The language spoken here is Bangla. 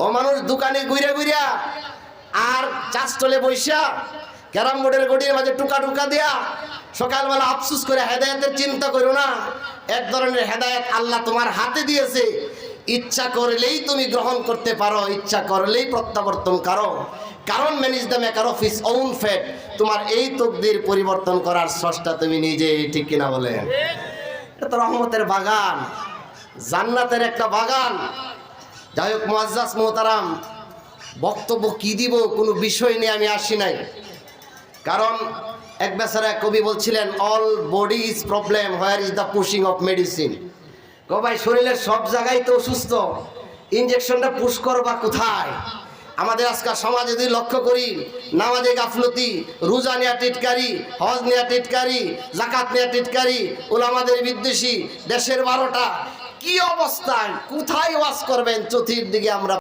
ও মানুষ দোকানে ঘুরে ঘুরিয়া আর চাষটলে বৈশা ক্যারাম বোর্ডের গড়ির মাঝে টুকা টুকা দেয়া সকালবেলা আফসুস করে হেদায়েতের চিন্তা করো না। এক ধরনের হেদায়েত আল্লাহ তোমার হাতে দিয়েছে, ইচ্ছা করলেই তুমি গ্রহণ করতে পারো, ইচ্ছা করলেই প্রত্যাবর্তন করো। কারণ man is the maker of his own fate, তোমার এই তকদির পরিবর্তন করার স্রষ্টা তুমি নিজে, ঠিক কিনা বলেন? এটা তো রহমতের বাগান, জান্নাতের একটা বাগান। যাই হোক মুআজ্জাজ মুহতারাম, বক্তব্য কি দিব কোনো বিষয় নিয়ে আমি আসি নাই। কারণ এক বেচারা কবি বলছিলেন, all body is problem, where is the pushing of medicine. ভাই শরীরের সব জায়গায় তো অসুস্থ, ইনজেকশনটা পুশ করবা কোথায়? আমাদের আজকাল সমাজে যদি লক্ষ্য করি, নামাজে গাফলতি, রোজা নেয়া টিটকারি, হজ নেয়া টিটকারি, জাকাত নেয়া টিটকারি, উলামাদের বিদ্বেষী, দেশের 12টা, কি অবস্থায় কোথায় ওয়াজ করবেন চতুর্দিকে আমরা